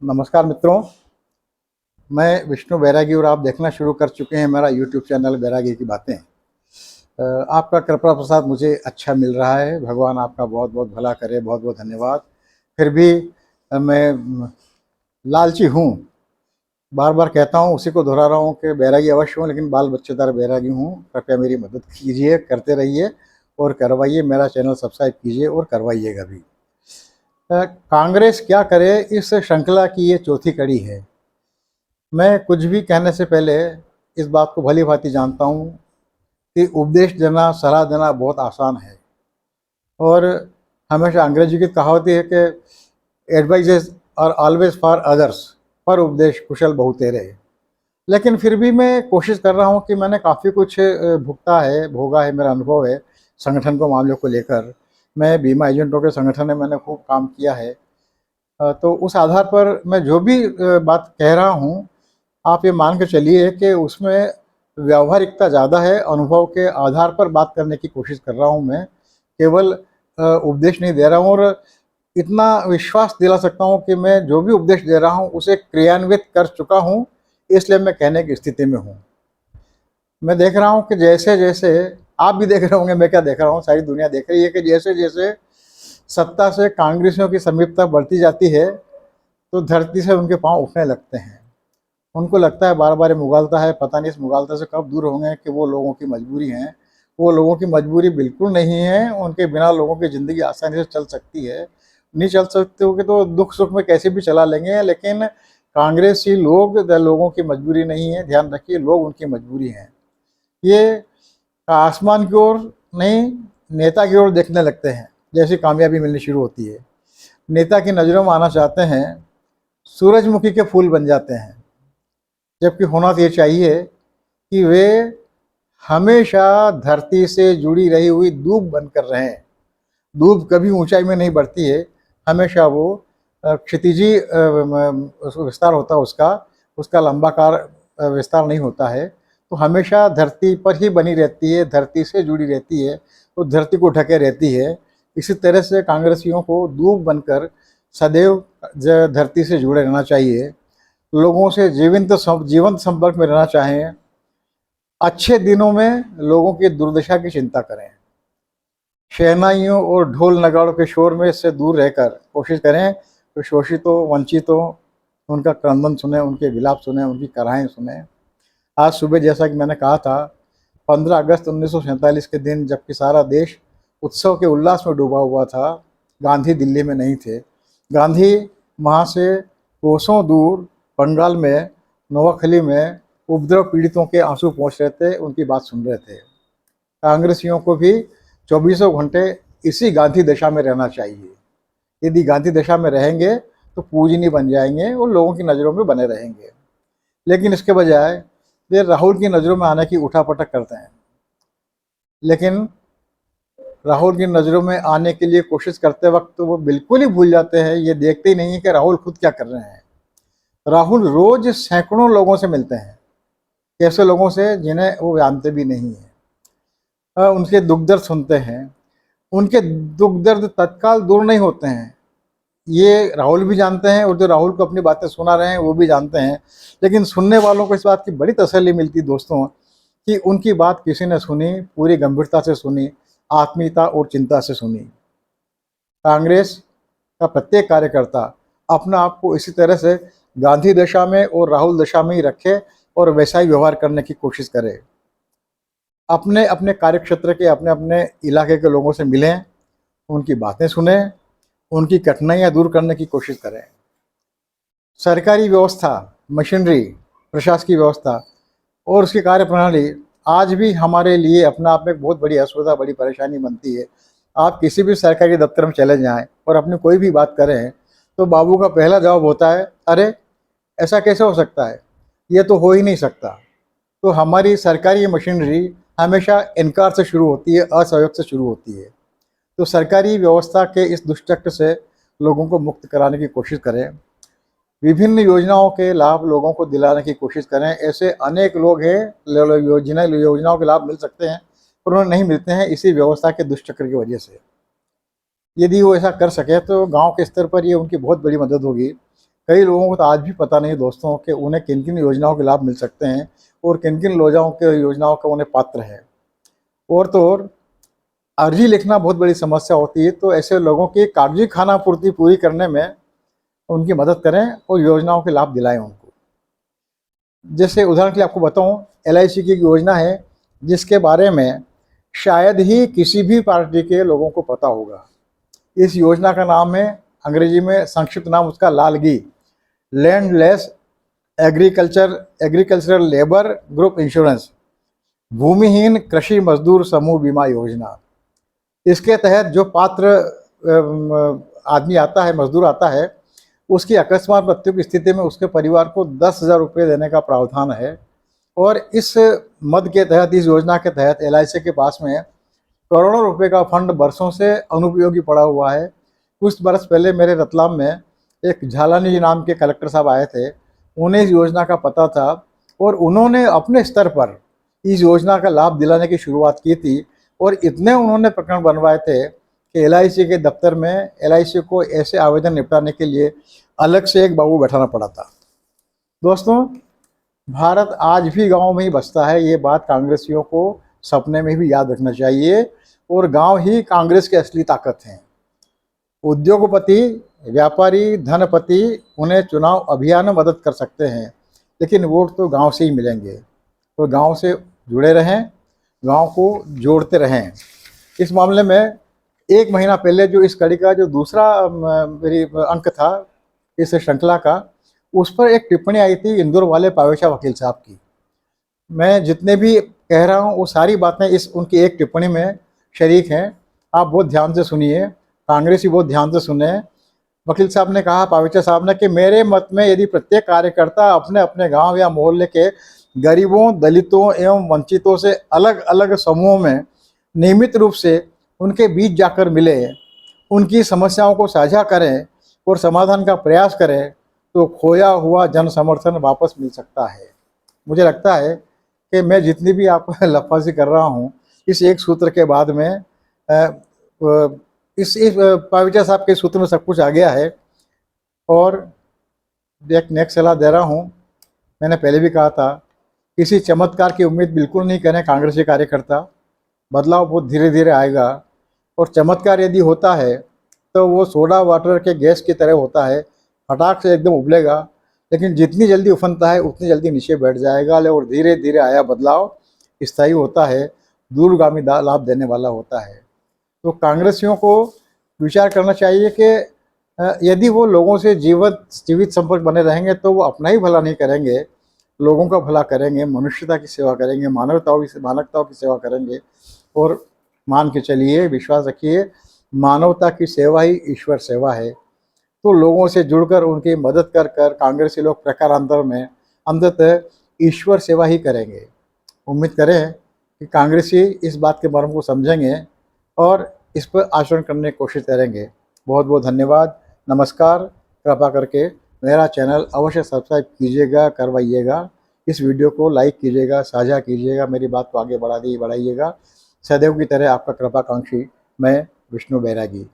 नमस्कार मित्रों, मैं विष्णु बैरागी और आप देखना शुरू कर चुके हैं मेरा यूट्यूब चैनल बैरागी की बातें। आपका कृपा प्रसाद मुझे अच्छा मिल रहा है। भगवान आपका बहुत बहुत भला करे, बहुत बहुत धन्यवाद। फिर भी मैं लालची हूँ, बार बार कहता हूँ, उसी को दोहरा रहा हूँ कि बैरागी अवश्य हूँ, लेकिन बाल बच्चेदार बैरागी हूँ। कृपया मेरी मदद कीजिए, करते रहिए और करवाइए। मेरा चैनल सब्सक्राइब कीजिए और करवाइएगा भी। कांग्रेस क्या करे, इस श्रृंखला की ये चौथी कड़ी है। मैं कुछ भी कहने से पहले इस बात को भली भांति जानता हूँ कि उपदेश देना, सलाह देना बहुत आसान है। और हमेशा अंग्रेजी की कहावत है कि advises are always for others, पर उपदेश कुशल बहु तेरे। लेकिन फिर भी मैं कोशिश कर रहा हूँ कि मैंने काफ़ी कुछ भुगता है, भोगा है, मेरा अनुभव है संगठन को मामलों को लेकर। मैं बीमा एजेंटों के संगठन में मैंने खूब काम किया है। तो उस आधार पर मैं जो भी बात कह रहा हूँ, आप ये मान के चलिए कि उसमें व्यावहारिकता ज़्यादा है। अनुभव के आधार पर बात करने की कोशिश कर रहा हूँ मैं, केवल उपदेश नहीं दे रहा हूँ। और इतना विश्वास दिला सकता हूँ कि मैं जो भी उपदेश दे रहा हूँ उसे क्रियान्वित कर चुका हूँ, इसलिए मैं कहने की स्थिति में हूँ। मैं देख रहा हूँ कि जैसे जैसे आप भी देख रहे होंगे, मैं क्या देख रहा हूँ, सारी दुनिया देख रही है कि जैसे जैसे सत्ता से कांग्रेसियों की समीपता बढ़ती जाती है तो धरती से उनके पाँव उठने लगते हैं। उनको लगता है बार बार ये मुगालता है, पता नहीं इस मुगालता से कब दूर होंगे, कि वो लोगों की मजबूरी है। वो लोगों की मजबूरी बिल्कुल नहीं है। उनके बिना लोगों की ज़िंदगी आसानी से चल सकती है। नहीं चल सकते होगे तो दुख सुख में कैसे भी चला लेंगे, लेकिन कांग्रेसी लोगों की मजबूरी नहीं है। ध्यान रखिए, लोग उनकी मजबूरी हैं। ये आसमान की ओर नहीं, नेता की ओर देखने लगते हैं जैसी कामयाबी मिलनी शुरू होती है। नेता की नज़रों में आना चाहते हैं, सूरजमुखी के फूल बन जाते हैं। जबकि होना तो ये चाहिए कि वे हमेशा धरती से जुड़ी रही हुई दूब बनकर रहें। दूब कभी ऊंचाई में नहीं बढ़ती है, हमेशा वो क्षितिजी विस्तार होता है उसका, उसका लंबाकार विस्तार नहीं होता है। तो हमेशा धरती पर ही बनी रहती है, धरती से जुड़ी रहती है, तो धरती को ढके रहती है। इसी तरह से कांग्रेसियों को दूब बनकर सदैव धरती से जुड़े रहना चाहिए। लोगों से जीवंत संपर्क में रहना चाहें। अच्छे दिनों में लोगों की दुर्दशा की चिंता करें। शहनाइयों और ढोल नगाड़ों के शोर में से दूर रहकर कोशिश करें तो शोषितों, वंचितों, उनका क्रंदन सुने, उनके विलाप सुने, उनकी कराहें सुने। आज सुबह जैसा कि मैंने कहा था, 15 अगस्त 1947 के दिन, जबकि सारा देश उत्सव के उल्लास में डूबा हुआ था, गांधी दिल्ली में नहीं थे। गांधी वहाँ से कोसों दूर बंगाल में नोआखली में उपद्रव पीड़ितों के आंसू पहुँच रहे थे, उनकी बात सुन रहे थे। कांग्रेसियों को भी चौबीसों घंटे इसी गांधी दशा में रहना चाहिए। यदि गांधी दशा में रहेंगे तो पूजनीय बन जाएंगे और लोगों की नज़रों में बने रहेंगे। लेकिन इसके बजाय वे राहुल की नज़रों में आने की उठापटक करते हैं। लेकिन राहुल की नज़रों में आने के लिए कोशिश करते वक्त तो वो बिल्कुल ही भूल जाते हैं, ये देखते ही नहीं है कि राहुल खुद क्या कर रहे हैं। राहुल रोज सैकड़ों लोगों से मिलते हैं, ऐसे लोगों से जिन्हें वो जानते भी नहीं है। उनके दुख दर्द सुनते हैं। उनके दुख दर्द तत्काल दूर नहीं होते हैं, ये राहुल भी जानते हैं, और जो राहुल को अपनी बातें सुना रहे हैं वो भी जानते हैं। लेकिन सुनने वालों को इस बात की बड़ी तसल्ली मिलती दोस्तों, कि उनकी बात किसी ने सुनी, पूरी गंभीरता से सुनी, आत्मीयता और चिंता से सुनी। कांग्रेस का प्रत्येक कार्यकर्ता अपना आप को इसी तरह से गांधी दशा में और राहुल दशा में ही रखे और वैसा ही व्यवहार करने की कोशिश करे। अपने अपने कार्यक्षेत्र के, अपने अपने इलाके के लोगों से मिलें, उनकी बातें सुने, उनकी कठिनाइयाँ दूर करने की कोशिश करें। सरकारी व्यवस्था, मशीनरी, प्रशासकीय व्यवस्था और उसकी कार्यप्रणाली आज भी हमारे लिए अपने आप में एक बहुत बड़ी असुविधा, बड़ी परेशानी बनती है। आप किसी भी सरकारी दफ्तर में चले जाएं और अपनी कोई भी बात करें तो बाबू का पहला जवाब होता है, अरे ऐसा कैसे हो सकता है, ये तो हो ही नहीं सकता। तो हमारी सरकारी मशीनरी हमेशा इनकार से शुरू होती है, असहयोग से शुरू होती है। तो सरकारी व्यवस्था के इस दुष्चक्र से लोगों को मुक्त कराने की कोशिश करें। विभिन्न योजनाओं के लाभ लोगों को दिलाने की कोशिश करें। ऐसे अनेक लोग हैं जिन्हें योजनाओं के लाभ मिल सकते हैं पर उन्हें नहीं मिलते हैं, इसी व्यवस्था के दुष्चक्र की वजह से। यदि वो ऐसा कर सके तो गांव के स्तर पर ये उनकी बहुत बड़ी मदद होगी। कई लोगों को तो आज भी पता नहीं दोस्तों कि उन्हें किन किन योजनाओं के लाभ मिल सकते हैं और किन किन योजनाओं का उन्हें पात्र है। और तो और अर्जी लिखना बहुत बड़ी समस्या होती है, तो ऐसे लोगों की कागजी खाना पूर्ति पूरी करने में उनकी मदद करें और योजनाओं के लाभ दिलाएं उनको। जैसे उदाहरण के लिए आपको बताऊं, LIC की एक योजना है जिसके बारे में शायद ही किसी भी पार्टी के लोगों को पता होगा। इस योजना का नाम है, अंग्रेजी में संक्षिप्त नाम उसका लालगी, landless agricultural labour group insurance, भूमिहीन कृषि मजदूर समूह बीमा योजना। इसके तहत जो पात्र आदमी आता है, मजदूर आता है, उसकी अकस्मात मृत्यु की स्थिति में उसके परिवार को 10,000 रुपये देने का प्रावधान है। और इस मद के तहत, इस योजना के तहत LIC के पास में करोड़ों रुपए का फंड बरसों से अनुपयोगी पड़ा हुआ है। कुछ बरस पहले मेरे रतलाम में एक झालानी जी नाम के कलेक्टर साहब आए थे, उन्हें इस योजना का पता था और उन्होंने अपने स्तर पर इस योजना का लाभ दिलाने की शुरुआत की थी। और इतने उन्होंने प्रकरण बनवाए थे कि LIC के दफ्तर में LIC को ऐसे आवेदन निपटाने के लिए अलग से एक बाबू बैठाना पड़ा था। दोस्तों, भारत आज भी गाँव में ही बसता है, ये बात कांग्रेसियों को सपने में भी याद रखना चाहिए। और गांव ही कांग्रेस की असली ताकत है। उद्योगपति, व्यापारी, धनपति उन्हें चुनाव अभियान में मदद कर सकते हैं, लेकिन वोट तो गांव से ही मिलेंगे। तो गांव से जुड़े रहें, गांव को जोड़ते रहें। इस मामले में 1 महीना पहले जो इस कड़ी का जो दूसरा मेरी अंक था इस श्रृंखला का, उस पर एक टिप्पणी आई थी इंदौर वाले पावेशा वकील साहब की। मैं जितने भी कह रहा हूँ वो सारी बातें इस उनकी एक टिप्पणी में शरीक हैं। आप बहुत ध्यान से सुनिए, कांग्रेसी बहुत ध्यान से सुने। वकील साहब ने कहा, पावेचा साहब ने, कि मेरे मत में यदि प्रत्येक कार्यकर्ता अपने अपने गांव या मोहल्ले के गरीबों, दलितों एवं वंचितों से अलग अलग समूहों में नियमित रूप से उनके बीच जाकर मिले, उनकी समस्याओं को साझा करें और समाधान का प्रयास करें, तो खोया हुआ जन समर्थन वापस मिल सकता है। मुझे लगता है कि मैं जितनी भी आपको लफाजी कर रहा हूँ, इस एक सूत्र के बाद में इस पाविचा साहब के सूत्र में सब कुछ आ गया है। और एक नेक्स्ट सलाह दे रहा हूँ, मैंने पहले भी कहा था, किसी चमत्कार की उम्मीद बिल्कुल नहीं करें कांग्रेसी कार्यकर्ता। बदलाव बहुत धीरे धीरे आएगा और चमत्कार यदि होता है तो वो सोडा वाटर के गैस की तरह होता है, फटाक से एकदम उबलेगा, लेकिन जितनी जल्दी उफनता है उतनी जल्दी नीचे बैठ जाएगा। और धीरे धीरे आया बदलाव स्थायी होता है, दूरगामी लाभ देने वाला होता है। तो कांग्रेसियों को विचार करना चाहिए कि यदि वो लोगों से जीवित संपर्क बने रहेंगे तो वो अपना ही भला नहीं करेंगे, लोगों का भला करेंगे, मनुष्यता की सेवा करेंगे, मानवताओं की सेवा करेंगे। और मान के चलिए, विश्वास रखिए, मानवता की सेवा ही ईश्वर सेवा है। तो लोगों से जुड़कर उनकी मदद कर कर कांग्रेसी लोग प्रकारांतर में अंततः ईश्वर सेवा ही करेंगे। उम्मीद करें कि कांग्रेसी इस बात के मर्म को समझेंगे और इस पर आचरण करने की कोशिश करेंगे। बहुत बहुत धन्यवाद, नमस्कार। कृपा करके मेरा चैनल अवश्य सब्सक्राइब कीजिएगा, करवाइएगा। इस वीडियो को लाइक कीजिएगा, साझा कीजिएगा, मेरी बात को आगे बढ़ाइएगा। सदैव की तरह आपका कृपाकांक्षी मैं, विष्णु बैरागी।